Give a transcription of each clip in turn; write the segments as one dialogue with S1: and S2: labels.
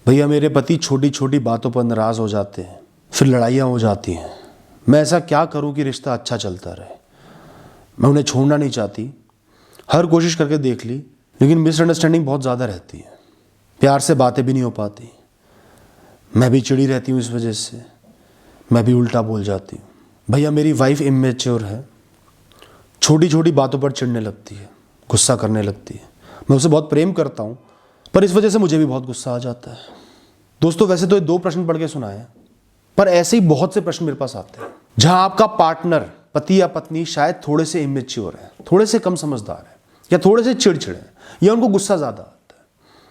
S1: भैया मेरे पति छोटी छोटी बातों पर नाराज़ हो जाते हैं, फिर लड़ाइयाँ हो जाती हैं। मैं ऐसा क्या करूं कि रिश्ता अच्छा चलता रहे। मैं उन्हें छोड़ना नहीं चाहती, हर कोशिश करके देख ली, लेकिन मिसअंडरस्टैंडिंग बहुत ज़्यादा रहती है। प्यार से बातें भी नहीं हो पाती। मैं भी चिड़ी रहती हूँ, इस वजह से मैं भी उल्टा बोल जाती हूँ। भैया मेरी वाइफ इमेच्योर है, छोटी छोटी बातों पर चिढ़ने लगती है, गुस्सा करने लगती है। मैं उसे बहुत प्रेम करता हूँ, पर इस वजह से मुझे भी बहुत गुस्सा आ जाता है। दोस्तों वैसे तो ये 2 प्रश्न पढ़ के सुनाए, पर ऐसे ही बहुत से प्रश्न मेरे पास आते हैं जहां आपका पार्टनर, पति या पत्नी शायद थोड़े से इमेच्योर है, थोड़े से कम समझदार है, या थोड़े से चिड़चिड़े हैं, या उनको गुस्सा ज्यादा आता है।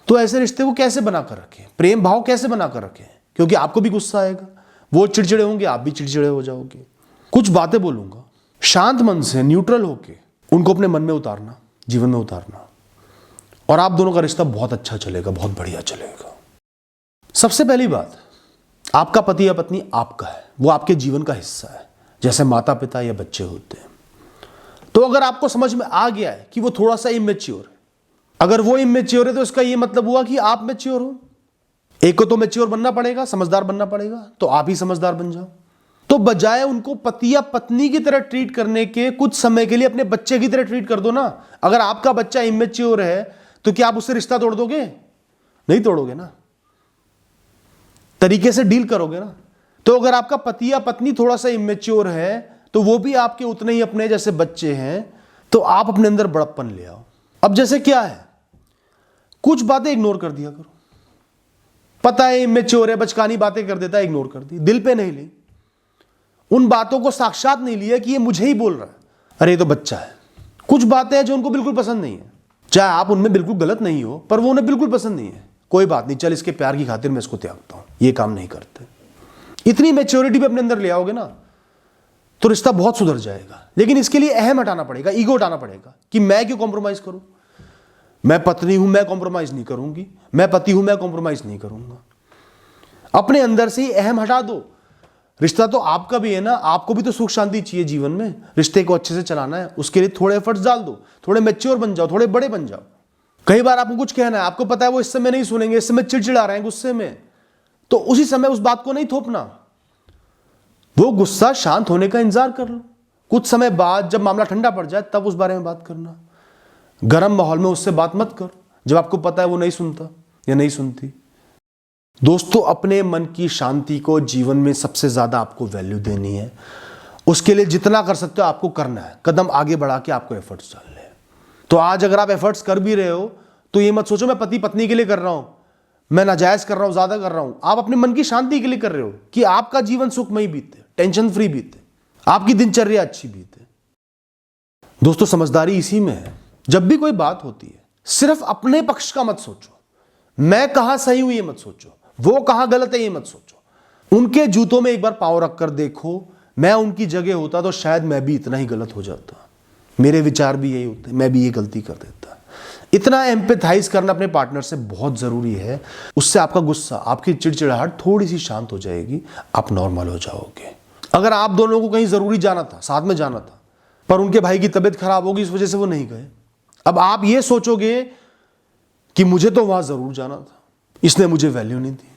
S1: तो ऐसे रिश्ते को कैसे बनाकर रखें, प्रेम भाव कैसे बनाकर रखें? क्योंकि आपको भी गुस्सा आएगा, वो चिड़चिड़े होंगे, आप भी चिड़चिड़े हो जाओगे। कुछ बातें बोलूंगा, शांत मन से न्यूट्रल होके उनको अपने मन में उतारना, जीवन में उतारना, और आप दोनों का रिश्ता बहुत अच्छा चलेगा, बहुत बढ़िया चलेगा। सबसे पहली बात, आपका पति या पत्नी आपका है, वो आपके जीवन का हिस्सा है, जैसे माता पिता या बच्चे होते हैं। तो अगर आपको समझ में आ गया है कि वो थोड़ा सा इमेच्योर है, अगर वो इमेच्योर है तो इसका ये मतलब हुआ कि आप मैच्योर हो। एक को तो मैच्योर बनना पड़ेगा, समझदार बनना पड़ेगा, तो आप ही समझदार बन जाओ। तो बजाय उनको पति या पत्नी की तरह ट्रीट करने के, कुछ समय के लिए अपने बच्चे की तरह ट्रीट कर दो ना। अगर आपका बच्चा इमेच्योर है तो क्या आप उससे रिश्ता तोड़ दोगे? नहीं तोड़ोगे ना, तरीके से डील करोगे ना। तो अगर आपका पति या पत्नी थोड़ा सा इमेच्योर है तो वो भी आपके उतने ही अपने जैसे बच्चे हैं, तो आप अपने अंदर बड़प्पन ले आओ। अब जैसे क्या है, कुछ बातें इग्नोर कर दिया करो। पता है इमेच्योर है, बचकानी बातें कर देता है, इग्नोर कर दी, दिल पे नहीं ली, उन बातों को साक्षात नहीं लिया कि ये मुझे ही बोल रहा है, अरे ये तो बच्चा है। कुछ बातें हैं जो उनको बिल्कुल पसंद नहीं है, चाहे आप उनमें बिल्कुल गलत नहीं हो, पर वो उन्हें बिल्कुल पसंद नहीं है। कोई बात नहीं, चल इसके प्यार की खातिर मैं इसको त्यागता हूं, ये काम नहीं करते। इतनी मैच्योरिटी भी अपने अंदर ले आओगे ना तो रिश्ता बहुत सुधर जाएगा। लेकिन इसके लिए अहम हटाना पड़ेगा, ईगो हटाना पड़ेगा कि मैं क्यों कॉम्प्रोमाइज करूं, मैं पत्नी हूं, मैं कॉम्प्रोमाइज नहीं करूंगी, मैं पति हूं, मैं कॉम्प्रोमाइज नहीं करूंगा। अपने अंदर से ही अहम हटा दो। रिश्ता तो आपका भी है ना, आपको भी तो सुख शांति चाहिए जीवन में, रिश्ते को अच्छे से चलाना है, उसके लिए थोड़े एफर्ट्स डाल दो, थोड़े मैच्योर बन जाओ, थोड़े बड़े बन जाओ। कई बार आपको कुछ कहना है, आपको पता है वो इस समय नहीं सुनेंगे, इस समय चिड़चिड़ा रहे हैं गुस्से में, तो उसी समय उस बात को नहीं थोपना। वो गुस्सा शांत होने का इंतजार कर लो, कुछ समय बाद जब मामला ठंडा पड़ जाए तब उस बारे में बात करना। गर्म माहौल में उससे बात मत करो जब आपको पता है वो नहीं सुनता या नहीं सुनती। दोस्तों अपने मन की शांति को जीवन में सबसे ज्यादा आपको वैल्यू देनी है। उसके लिए जितना कर सकते हो आपको करना है, कदम आगे बढ़ा के आपको एफर्ट्स डालने हैं। तो आज अगर आप एफर्ट्स कर भी रहे हो तो ये मत सोचो मैं पति पत्नी के लिए कर रहा हूं, मैं नाजायज कर रहा हूं, ज्यादा कर रहा हूं। आप अपने मन की शांति के लिए कर रहे हो कि आपका जीवन सुखमय बीते, टेंशन फ्री बीते, आपकी दिनचर्या अच्छी बीते। दोस्तों समझदारी इसी में है, जब भी कोई बात होती है सिर्फ अपने पक्ष का मत सोचो, मैं कहां सही हूं ये मत सोचो, वो कहां गलत है ये मत सोचो। उनके जूतों में एक बार पांव रखकर देखो, मैं उनकी जगह होता तो शायद मैं भी इतना ही गलत हो जाता, मेरे विचार भी यही होते, मैं भी ये गलती कर देता। इतना एम्पैथाइज करना अपने पार्टनर से बहुत जरूरी है। उससे आपका गुस्सा, आपकी चिड़चिड़ाहट थोड़ी सी शांत हो जाएगी, आप नॉर्मल हो जाओगे। अगर आप दोनों को कहीं जरूरी जाना था, साथ में जाना था, पर उनके भाई की तबीयत खराब होगी इस वजह से वो नहीं गए, अब आप ये सोचोगे कि मुझे तो वहां जरूर जाना था, इसने मुझे वैल्यू नहीं दी,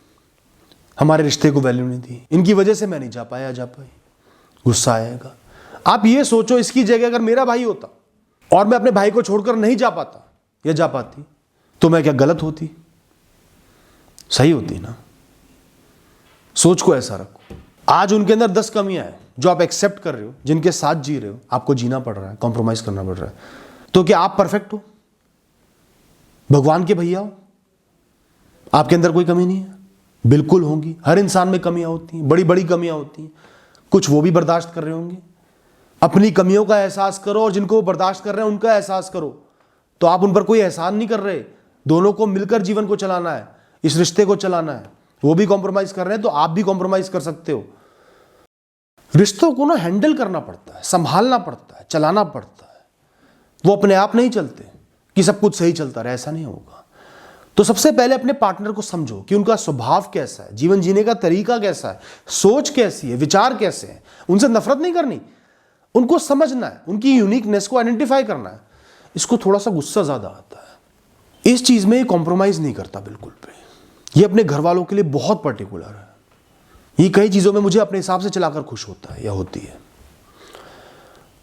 S1: हमारे रिश्ते को वैल्यू नहीं दी, इनकी वजह से मैं नहीं जा पाया, जा पाई, गुस्सा आएगा। आप ये सोचो इसकी जगह अगर मेरा भाई होता और मैं अपने भाई को छोड़कर नहीं जा पाता या जा पाती तो मैं क्या गलत होती, सही होती ना। सोच को ऐसा रखो। आज उनके अंदर 10 कमियां हैं जो आप एक्सेप्ट कर रहे हो, जिनके साथ जी रहे हो, आपको जीना पड़ रहा है, कॉम्प्रोमाइज करना पड़ रहा है, तो क्या आप परफेक्ट हो, भगवान के भैया हो, आपके अंदर कोई कमी नहीं है? बिल्कुल होंगी, हर इंसान में कमियां होती हैं, बड़ी बड़ी कमियां होती हैं, कुछ वो भी बर्दाश्त कर रहे होंगे। अपनी कमियों का एहसास करो और जिनको वो बर्दाश्त कर रहे हैं उनका एहसास करो। तो आप उन पर कोई एहसान नहीं कर रहे, दोनों को मिलकर जीवन को चलाना है, इस रिश्ते को चलाना है। वो भी कॉम्प्रोमाइज कर रहे हैं तो आप भी कॉम्प्रोमाइज कर सकते हो। रिश्तों को ना हैंडल करना पड़ता है, संभालना पड़ता है, चलाना पड़ता है। वो अपने आप नहीं चलते कि सब कुछ सही चलता रहे, ऐसा नहीं होगा। तो सबसे पहले अपने पार्टनर को समझो कि उनका स्वभाव कैसा है, जीवन जीने का तरीका कैसा है, सोच कैसी है, विचार कैसे हैं। उनसे नफरत नहीं करनी, उनको समझना है, उनकी यूनिकनेस को आइडेंटिफाई करना है। इसको थोड़ा सा गुस्सा ज्यादा आता है, इस चीज में कॉम्प्रोमाइज नहीं करता बिल्कुल भी, ये अपने घर वालों के लिए बहुत पर्टिकुलर है। ये कई चीज़ों में मुझे अपने हिसाब से चलाकर खुश होता है या होती है।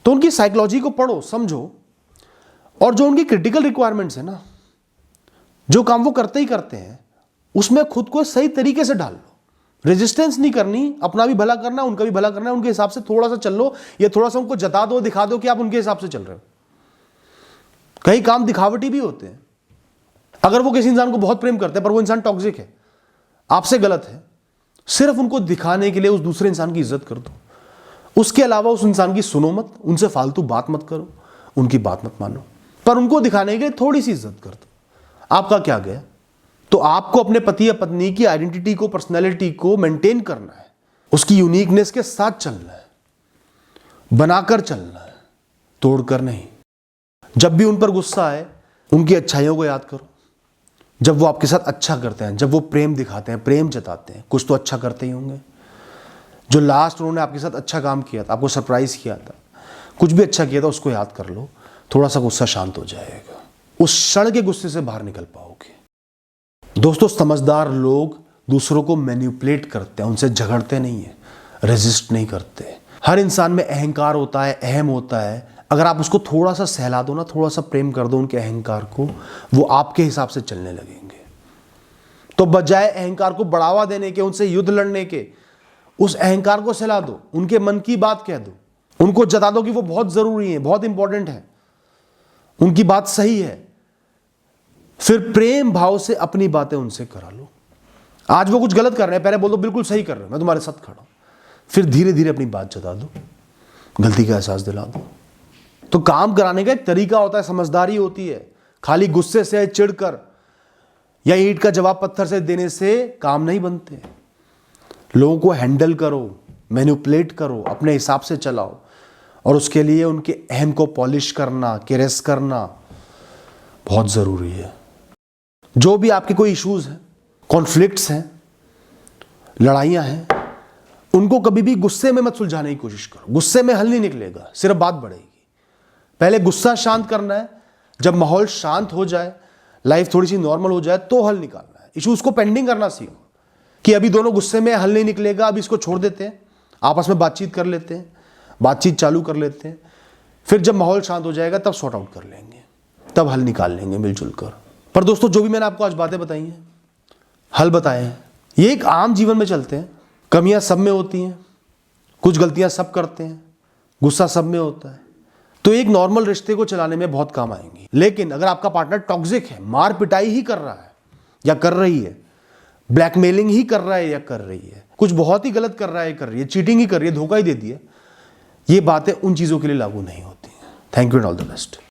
S1: तो उनकी साइकोलॉजी को पढ़ो, समझो, और जो उनकी क्रिटिकल रिक्वायरमेंट्स है ना, जो काम वो करते ही करते हैं, उसमें खुद को सही तरीके से डाल लो। रेजिस्टेंस नहीं करनी, अपना भी भला करना, उनका भी भला करना है, उनके हिसाब से थोड़ा सा चल लो, या थोड़ा सा उनको जता दो, दिखा दो कि आप उनके हिसाब से चल रहे हो। कई काम दिखावटी भी होते हैं। अगर वो किसी इंसान को बहुत प्रेम करते हैं पर वो इंसान टॉक्सिक है, आपसे गलत है, सिर्फ उनको दिखाने के लिए उस दूसरे इंसान की इज्जत कर दो। उसके अलावा उस इंसान की सुनो मत, उनसे फालतू बात मत करो, उनकी बात मत मानो, पर उनको दिखाने के लिए थोड़ी सी इज्जत कर दो। आपका क्या गया? तो आपको अपने पति या पत्नी की आइडेंटिटी को, पर्सनैलिटी को मेंटेन करना है, उसकी यूनिकनेस के साथ चलना है, बनाकर चलना है, तोड़कर नहीं। जब भी उन पर गुस्सा आए, उनकी अच्छाइयों को याद करो। जब वो आपके साथ अच्छा करते हैं, जब वो प्रेम दिखाते हैं, प्रेम जताते हैं, कुछ तो अच्छा करते ही होंगे। जो लास्ट उन्होंने आपके साथ अच्छा काम किया था, आपको सरप्राइज किया था, कुछ भी अच्छा किया था, उसको याद कर लो। थोड़ा सा गुस्सा शांत हो जाएगा, उस क्षण के गुस्से से बाहर निकल पाओगे। दोस्तों, समझदार लोग दूसरों को मैनिपुलेट करते हैं, उनसे झगड़ते नहीं है, रेजिस्ट नहीं करते। हर इंसान में अहंकार होता है, अहम होता है। अगर आप उसको थोड़ा सा सहला दो ना, थोड़ा सा प्रेम कर दो उनके अहंकार को, वो आपके हिसाब से चलने लगेंगे। तो बजाय अहंकार को बढ़ावा देने के, उनसे युद्ध लड़ने के, उस अहंकार को सहला दो, उनके मन की बात कह दो, उनको जता दो कि वो बहुत जरूरी है, बहुत इंपॉर्टेंट है, उनकी बात सही है। फिर प्रेम भाव से अपनी बातें उनसे करा लो। आज वो कुछ गलत कर रहे हैं, पहले बोल दो बिल्कुल सही कर रहे हो, मैं तुम्हारे साथ खड़ा हूं। फिर धीरे धीरे अपनी बात जता दो, गलती का एहसास दिला दो। तो काम कराने का एक तरीका होता है, समझदारी होती है। खाली गुस्से से, चिढ़कर या ईंट का जवाब पत्थर से देने से काम नहीं बनते। लोगों को हैंडल करो, मैनिपुलेट करो, अपने हिसाब से चलाओ, और उसके लिए उनके अहम को पॉलिश करना, केरेस करना बहुत जरूरी है। जो भी आपके कोई इश्यूज हैं, कॉन्फ्लिक्ट्स हैं, लड़ाइयां हैं, उनको कभी भी गुस्से में मत सुलझाने की कोशिश करो। गुस्से में हल नहीं निकलेगा, सिर्फ बात बढ़ेगी। पहले गुस्सा शांत करना है। जब माहौल शांत हो जाए, लाइफ थोड़ी सी नॉर्मल हो जाए, तो हल निकालना है। इश्यूज को पेंडिंग करना सीखो कि अभी दोनों गुस्से में हल नहीं निकलेगा, अभी इसको छोड़ देते हैं, आपस में बातचीत कर लेते हैं, बातचीत चालू कर लेते हैं। फिर जब माहौल शांत हो जाएगा तब सॉर्ट आउट कर लेंगे, तब हल निकाल लेंगे मिलजुल कर। पर दोस्तों, जो भी मैंने आपको आज बातें बताई हैं, हल बताए हैं, ये एक आम जीवन में चलते हैं। कमियां सब में होती हैं, कुछ गलतियां सब करते हैं, गुस्सा सब में होता है। तो एक नॉर्मल रिश्ते को चलाने में बहुत काम आएंगी। लेकिन अगर आपका पार्टनर टॉक्सिक है, मार पिटाई ही कर रहा है या कर रही है, ब्लैकमेलिंग ही कर रहा है या कर रही है, कुछ बहुत ही गलत कर रहा है, कर रही है, चीटिंग ही कर रही है, धोखा ही दे दिया, ये बातें उन चीजों के लिए लागू नहीं होती हैं। Thank you and all the best.